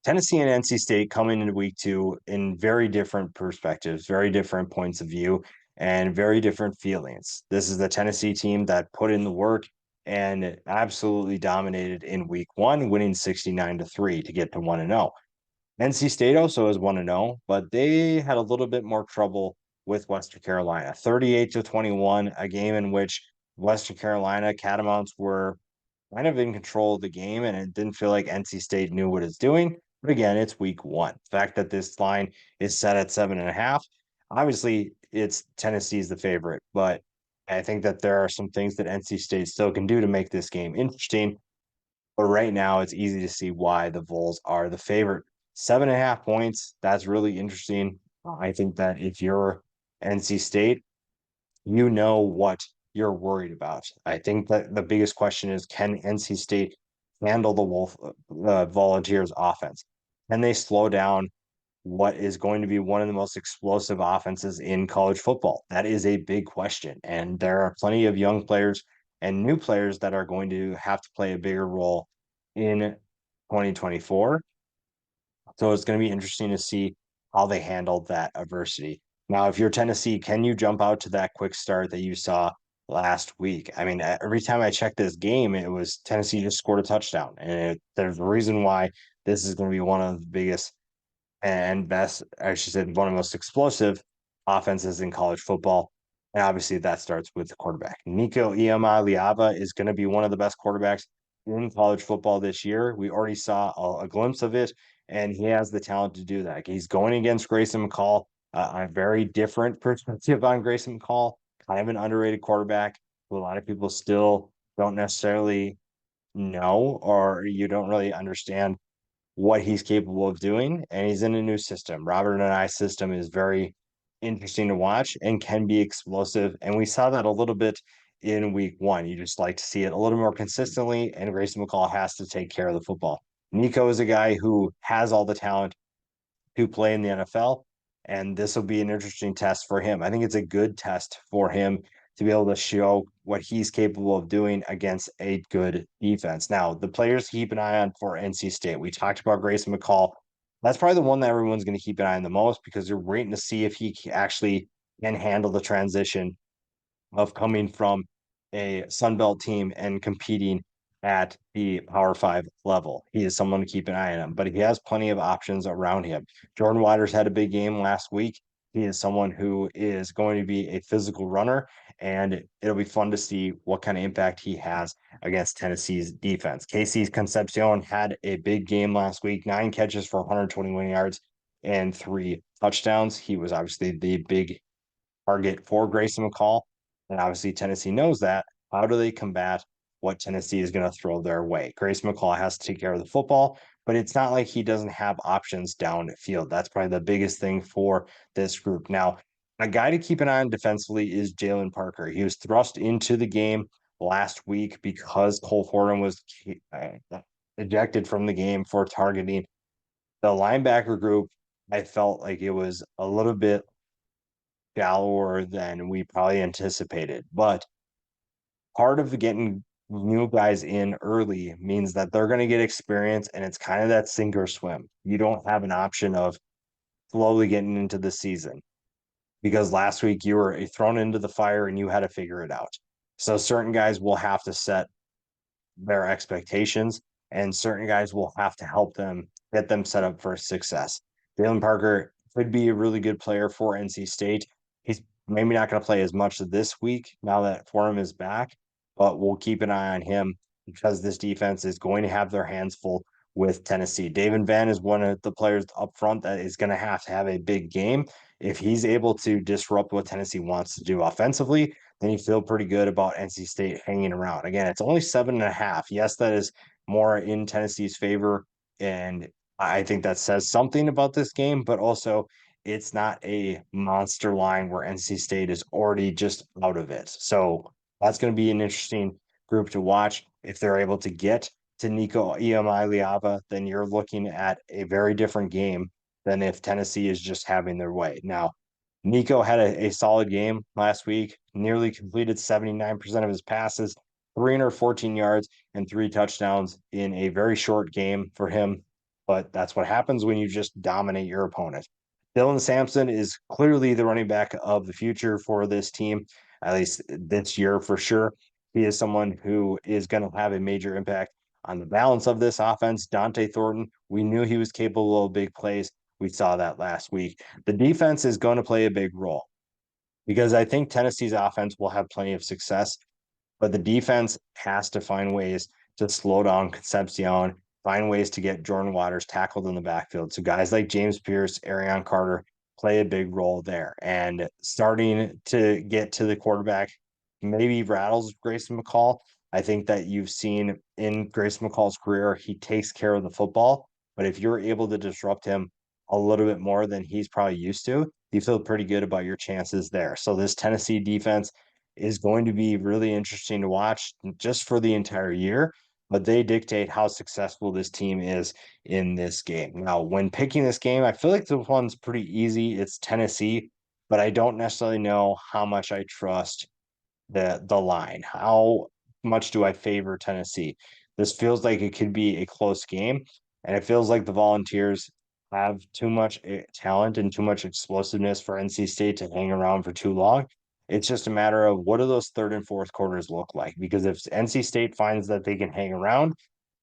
Tennessee and NC State coming into week two in very different perspectives, very different points of view, and very different feelings. This is the Tennessee team that put in the work and absolutely dominated in week one, winning 69-3 to get to 1-0. NC State also is 1-0, but they had a little bit more trouble with Western Carolina. 38-21, a game in which Western Carolina Catamounts were kind of in control of the game, and it didn't feel like NC State knew what it's doing. But again, it's week one. The fact that this line is set at 7.5, obviously it's Tennessee's the favorite, but I think that there are some things that NC State still can do to make this game interesting. But right now, it's easy to see why the Vols are the favorite. 7.5 points, that's really interesting. I think that if you're NC State, you know what you're worried about. I think that the biggest question is, can NC State handle the Volunteers offense? Can they slow down what is going to be one of the most explosive offenses in college football? That is a big question. And there are plenty of young players and new players that are going to have to play a bigger role in 2024. So it's going to be interesting to see how they handle that adversity. Now, if you're Tennessee, can you jump out to that quick start that you saw last week? I mean, every time I checked this game, it was Tennessee just scored a touchdown. And there's a reason why this is going to be one of the biggest and best, I should say, one of the most explosive offenses in college football. And obviously, that starts with the quarterback. Nico Iamaleava is going to be one of the best quarterbacks in college football this year. We already saw a glimpse of it, and he has the talent to do that. He's going against Grayson McCall, a very different perspective on Grayson McCall, kind of an underrated quarterback who a lot of people still don't necessarily know, or you don't really understand what he's capable of doing. And he's in a new system. Robert and I system is very interesting to watch and can be explosive. And we saw that a little bit in week one. You just like to see it a little more consistently, and Grayson McCall has to take care of the football. Nico is a guy who has all the talent to play in the NFL, and this will be an interesting test for him. I think it's a good test for him to be able to show what he's capable of doing against a good defense. Now, the players to keep an eye on for NC State, we talked about Grayson McCall. That's probably the one that everyone's going to keep an eye on the most because they're waiting to see if he actually can handle the transition of coming from a Sun Belt team and competing at the Power Five level. He is someone to keep an eye on him, but he has plenty of options around him. Jordan Waters had a big game last week. He is someone who is going to be a physical runner, and it'll be fun to see what kind of impact he has against Tennessee's defense. Casey Concepcion had a big game last week, 9 catches for 121 yards and 3 touchdowns. He was obviously the big target for Grayson McCall. And obviously, Tennessee knows that. How do they combat what Tennessee is going to throw their way? Grayson McCall has to take care of the football, but it's not like he doesn't have options downfield. That's probably the biggest thing for this group. Now, a guy to keep an eye on defensively is Jalen Parker. He was thrust into the game last week because Cole Fordham was ejected from the game for targeting the linebacker group. I felt like it was a little bit shallower than we probably anticipated. But part of getting new guys in early means that they're going to get experience, and it's kind of that sink or swim. You don't have an option of slowly getting into the season because last week you were thrown into the fire and you had to figure it out. So certain guys will have to set their expectations, and certain guys will have to help them get them set up for success. Jalen Parker could be a really good player for NC State. He's maybe not going to play as much this week now that Forum is back, but we'll keep an eye on him because this defense is going to have their hands full with Tennessee. David Van is one of the players up front that is going to have a big game. If he's able to disrupt what Tennessee wants to do offensively, then you feel pretty good about NC State hanging around. Again, it's only 7.5. Yes, that is more in Tennessee's favor, and I think that says something about this game, but also it's not a monster line where NC State is already just out of it. So that's going to be an interesting group to watch. If they're able to get to Nico Iamaleava, then you're looking at a very different game than if Tennessee is just having their way. Now, Nico had a solid game last week, nearly completed 79% of his passes, 314 yards, and 3 touchdowns in a very short game for him. but that's what happens when you just dominate your opponent. Dylan Sampson is clearly the running back of the future for this team, at least this year for sure. He is someone who is going to have a major impact on the balance of this offense. Dante Thornton, we knew he was capable of big plays. We saw that last week. The defense is going to play a big role because I think Tennessee's offense will have plenty of success, but the defense has to find ways to slow down Concepcion, find ways to get Jordan Waters tackled in the backfield. So guys like James Pierce, Arion Carter play a big role there. And starting to get to the quarterback maybe rattles Grayson McCall. I think that you've seen in Grayson McCall's career, he takes care of the football. But if you're able to disrupt him a little bit more than he's probably used to, you feel pretty good about your chances there. So this Tennessee defense is going to be really interesting to watch just for the entire year, but they dictate how successful this team is in this game. Now, when picking this game, I feel like this one's pretty easy. It's Tennessee, but I don't necessarily know how much I trust the line. How much do I favor Tennessee? This feels like it could be a close game, and it feels like the Volunteers have too much talent and too much explosiveness for NC State to hang around for too long. It's just a matter of what do those third and fourth quarters look like? Because if NC State finds that they can hang around,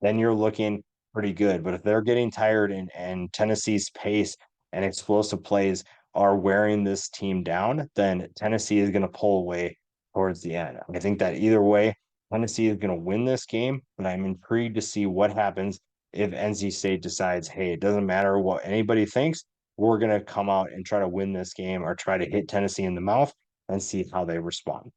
then you're looking pretty good. But if they're getting tired and Tennessee's pace and explosive plays are wearing this team down, then Tennessee is going to pull away towards the end. I think that either way, Tennessee is going to win this game, but I'm intrigued to see what happens if NC State decides, hey, it doesn't matter what anybody thinks, we're going to come out and try to win this game or try to hit Tennessee in the mouth and see how they respond.